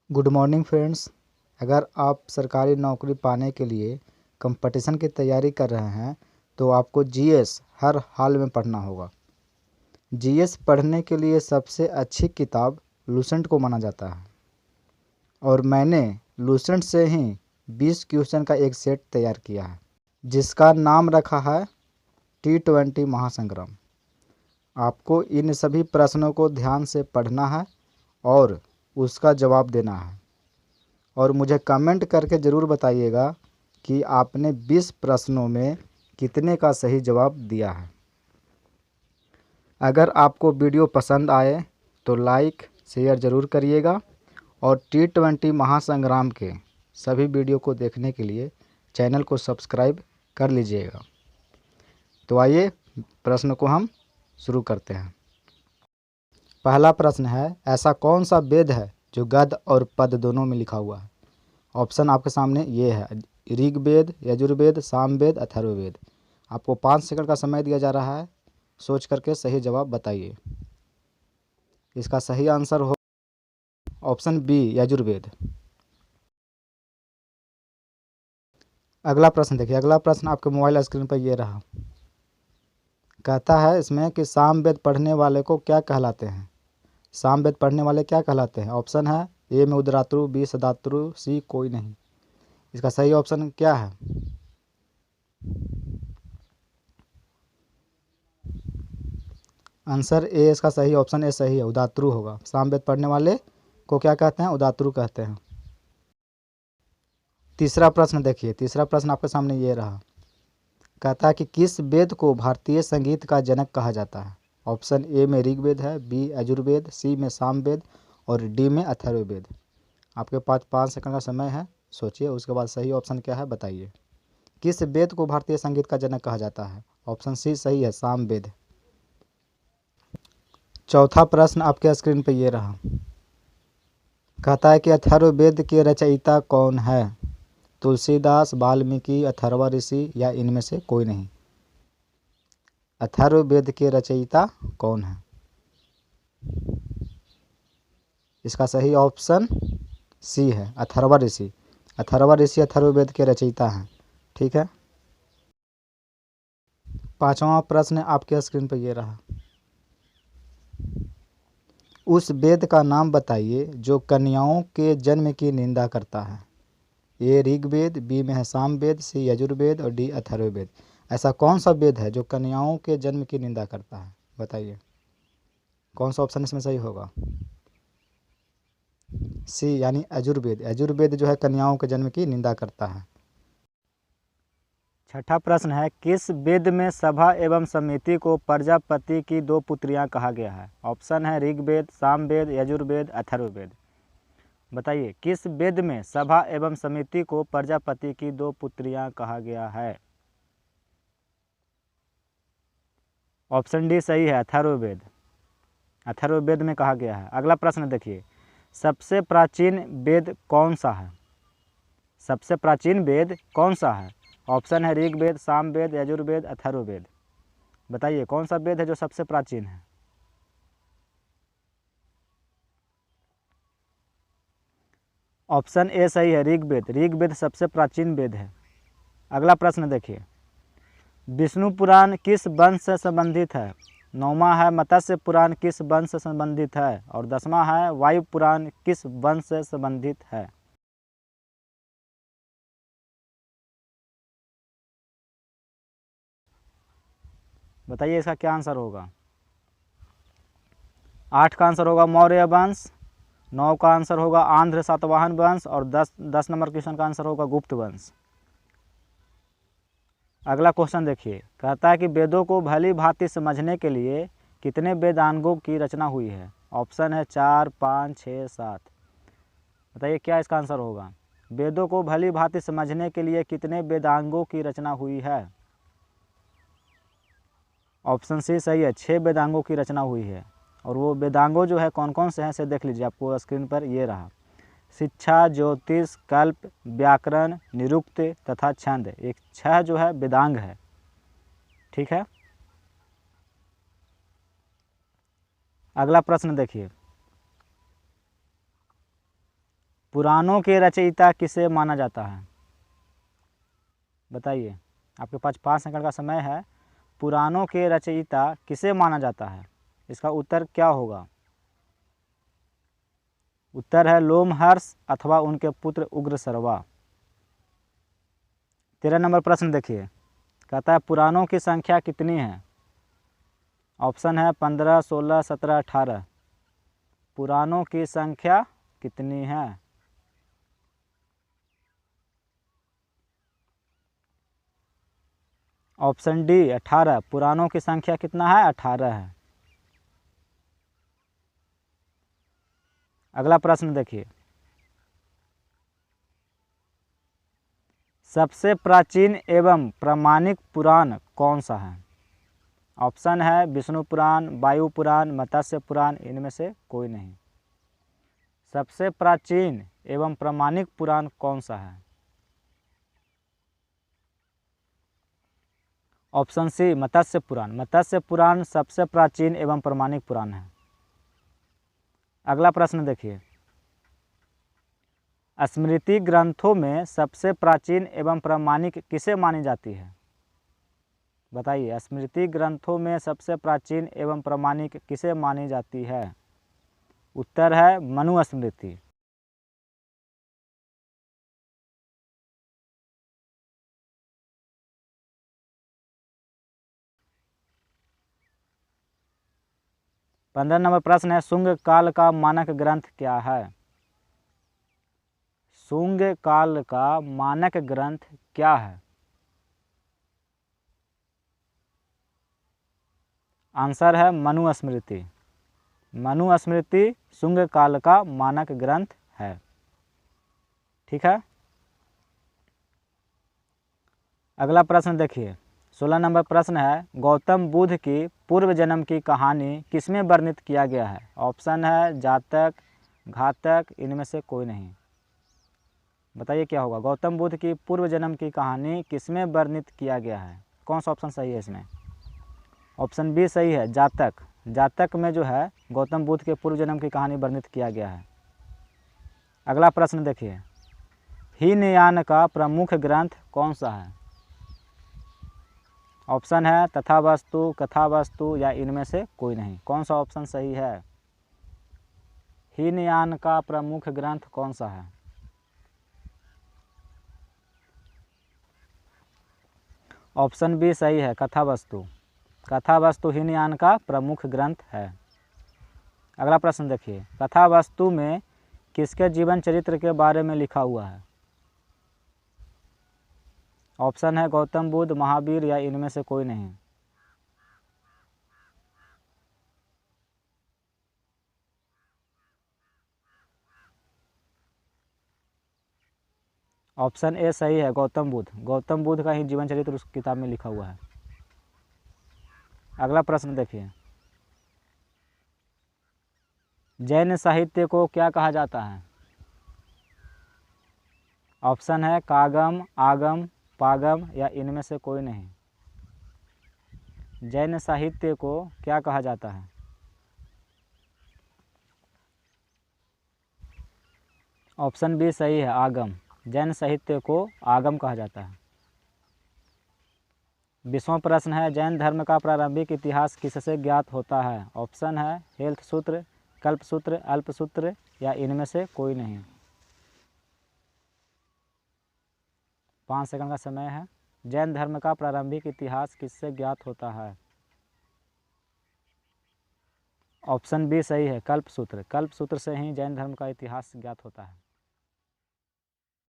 Good morning friends. अगर आप सरकारी नौकरी पाने के लिए कंपटीशन की तैयारी कर रहे हैं तो आपको जीएस हर हाल में पढ़ना होगा। जीएस पढ़ने के लिए सबसे अच्छी किताब लूसेंट को माना जाता है और मैंने लूसेंट से ही 20 क्वेश्चन का एक सेट तैयार किया है जिसका नाम रखा है T20 महासंग्राम। आपको इन सभी प्रश्नों को ध्यान से पढ़ना है और उसका जवाब देना है और मुझे कमेंट करके ज़रूर बताइएगा कि आपने 20 प्रश्नों में कितने का सही जवाब दिया है। अगर आपको वीडियो पसंद आए तो लाइक शेयर ज़रूर करिएगा और T20 महासंग्राम के सभी वीडियो को देखने के लिए चैनल को सब्सक्राइब कर लीजिएगा। तो आइए प्रश्न को हम शुरू करते हैं। पहला प्रश्न है, ऐसा कौन सा वेद है जो गद्य और पद्य दोनों में लिखा हुआ है? ऑप्शन आपके सामने ये है, ऋग्वेद, यजुर्वेद, सामवेद, अथर्ववेद। आपको 5 सेकंड का समय दिया जा रहा है, सोच करके सही जवाब बताइए। इसका सही आंसर हो ऑप्शन बी, यजुर्वेद। अगला प्रश्न देखिए। अगला प्रश्न आपके मोबाइल स्क्रीन पर ये रहा। कहता है इसमें कि सामवेद पढ़ने वाले को क्या कहलाते हैं? सामवेद पढ़ने वाले क्या कहलाते हैं? ऑप्शन है ए में उदरातु, बी सदातु, सी कोई नहीं। इसका सही ऑप्शन क्या है? आंसर ए, इसका सही ऑप्शन ए सही है, उदातृ होगा। सामवेद पढ़ने वाले को क्या कहते हैं? उदातृ कहते हैं। तीसरा प्रश्न देखिए। तीसरा प्रश्न आपके सामने ये रहा। कहता है कि किस वेद को भारतीय संगीत का जनक कहा जाता है? ऑप्शन ए में ऋग्वेद है, बी यजुर्वेद, सी में सामवेद और डी में अथर्ववेद। आपके पास 5 सेकंड का समय है, सोचिए। उसके बाद सही ऑप्शन क्या है बताइए। किस वेद को भारतीय संगीत का जनक कहा जाता है? ऑप्शन सी सही है, सामवेद। चौथा प्रश्न आपके स्क्रीन पर ये रहा। कहता है कि अथर्ववेद के रचयिता कौन है? तुलसीदास, वाल्मीकि, अथर्व ऋषि या इनमें से कोई नहीं। अथर्ववेद के रचयिता कौन है? इसका सही ऑप्शन सी है, अथर्व ऋषि। अथर्व ऋषि अथर्ववेद के रचयिता हैं। ठीक है। पांचवा प्रश्न आपके स्क्रीन पर ये रहा। उस वेद का नाम बताइए जो कन्याओं के जन्म की निंदा करता है। ए ऋग्वेद, बी में है सामवेद, सी यजुर्वेद और डी अथर्ववेद। ऐसा कौन सा वेद है जो कन्याओं के जन्म की निंदा करता है? बताइए कौन सा ऑप्शन इसमें सही होगा। सी यानी यजुर्वेद। यजुर्वेद जो है कन्याओं के जन्म की निंदा करता है। छठा प्रश्न है, किस वेद में सभा एवं समिति को प्रजापति की 2 पुत्रियां कहा गया है? ऑप्शन है ऋग्वेद, सामवेद, यजुर्वेद, अथर्ववेद। बताइए किस वेद में सभा एवं समिति को प्रजापति की 2 पुत्रियां कहा गया है? ऑप्शन डी सही है, अथर्ववेद। अथर्ववेद में कहा गया है। अगला प्रश्न देखिए। सबसे प्राचीन वेद कौन सा है? सबसे प्राचीन वेद कौन सा है? ऑप्शन है ऋग्वेद, सामवेद, यजुर्वेद, अथर्ववेद। बताइए कौन सा वेद है जो सबसे प्राचीन है? ऑप्शन ए सही है, ऋग्वेद। ऋग्वेद सबसे प्राचीन वेद है। अगला प्रश्न देखिए। विष्णु पुराण किस वंश से संबंधित है? 9वां है मत्स्य पुराण किस वंश से संबंधित है और 10वां है वायु पुराण किस वंश से संबंधित है? बताइए इसका क्या आंसर होगा। 8 का आंसर होगा मौर्य वंश, 9 का आंसर होगा आंध्र सातवाहन वंश और 10 नंबर क्वेश्चन का आंसर होगा गुप्त वंश। अगला क्वेश्चन देखिए। कहता है कि वेदों को भली भांति समझने के लिए कितने वेदांगों की रचना हुई है? ऑप्शन है 4, 5, 6, 7। बताइए क्या इसका आंसर होगा। वेदों को भली भांति समझने के लिए कितने वेदांगों की रचना हुई है? ऑप्शन सी सही है, 6 वेदांगों की रचना हुई है। और वो वेदांगों जो है कौन कौन से हैं से देख लीजिए। आपको स्क्रीन पर ये रहा। शिक्षा, ज्योतिष, कल्प, व्याकरण, निरुक्त तथा छंद। एक 6 जो है वेदांग है। ठीक है। अगला प्रश्न देखिए। पुराणों के रचयिता किसे माना जाता है? बताइए, आपके पास 5 सेकंड का समय है। पुराणों के रचयिता किसे माना जाता है? इसका उत्तर क्या होगा? उत्तर है लोमहर्ष अथवा उनके पुत्र उग्रसर्वा। 13 नंबर प्रश्न देखिए, कहता है पुराणों की संख्या कितनी है? ऑप्शन है 15, 16, 17, 18। पुराणों की संख्या कितनी है? Option D 18। पुराणों की संख्या कितना है? 18 है। अगला प्रश्न देखिए, सबसे प्राचीन एवं प्रामाणिक पुराण कौन सा है? ऑप्शन है विष्णु पुराण, वायु पुराण, मत्स्य पुराण, इनमें से कोई नहीं। सबसे प्राचीन एवं प्रामाणिक पुराण कौन सा है? ऑप्शन सी मत्स्य पुराण। मत्स्य पुराण सबसे प्राचीन एवं प्रामाणिक पुराण है। अगला प्रश्न देखिए, स्मृति ग्रंथों में सबसे प्राचीन एवं प्रामाणिक किसे मानी जाती है? बताइए, स्मृति ग्रंथों में सबसे प्राचीन एवं प्रामाणिक किसे मानी जाती है? उत्तर है मनुस्मृति। पंद्रह नंबर प्रश्न है, शुंग काल का मानक ग्रंथ क्या है? शुंग काल का मानक ग्रंथ क्या है? आंसर है मनुस्मृति। मनुस्मृति शुंग काल का मानक ग्रंथ है। ठीक है। अगला प्रश्न देखिए, 16 नंबर प्रश्न है, गौतम बुद्ध की पूर्व जन्म की कहानी किसमें वर्णित किया गया है? ऑप्शन है जातक, घातक, इनमें से कोई नहीं। बताइए क्या होगा? गौतम बुद्ध की पूर्व जन्म की कहानी किसमें वर्णित किया गया है? कौन सा ऑप्शन सही है इसमें? ऑप्शन बी सही है, जातक। जातक में जो है गौतम बुद्ध के पूर्व जन्म की कहानी वर्णित किया गया है। अगला प्रश्न देखिए, हीनयान का प्रमुख ग्रंथ कौन सा है? ऑप्शन है तथावस्तु, कथावस्तु, या इनमें से कोई नहीं। कौन सा ऑप्शन सही है? हीनयान का प्रमुख ग्रंथ कौन सा है? ऑप्शन बी सही है, कथावस्तु। कथावस्तु हीनयान का प्रमुख ग्रंथ है। अगला प्रश्न देखिए, कथावस्तु में किसके जीवन चरित्र के बारे में लिखा हुआ है? ऑप्शन है गौतम बुद्ध, महावीर, या इनमें से कोई नहीं। ऑप्शन ए सही है, गौतम बुद्ध। गौतम बुद्ध का ही जीवन चरित्र उस किताब में लिखा हुआ है। अगला प्रश्न देखिए, जैन साहित्य को क्या कहा जाता है? ऑप्शन है कागम, आगम, पागम, या इनमें से कोई नहीं। जैन साहित्य को क्या कहा जाता है? ऑप्शन बी सही है, आगम। जैन साहित्य को आगम कहा जाता है। 20वां प्रश्न है, जैन धर्म का प्रारंभिक इतिहास किससे ज्ञात होता है? ऑप्शन है हेल्थ सूत्र, कल्प सूत्र, अल्प सूत्र, या इनमें से कोई नहीं। 5 सेकंड का समय है। जैन धर्म का प्रारंभिक इतिहास किससे ज्ञात होता है? ऑप्शन बी सही है, कल्प सूत्र। कल्प सूत्र से ही जैन धर्म का इतिहास ज्ञात होता है।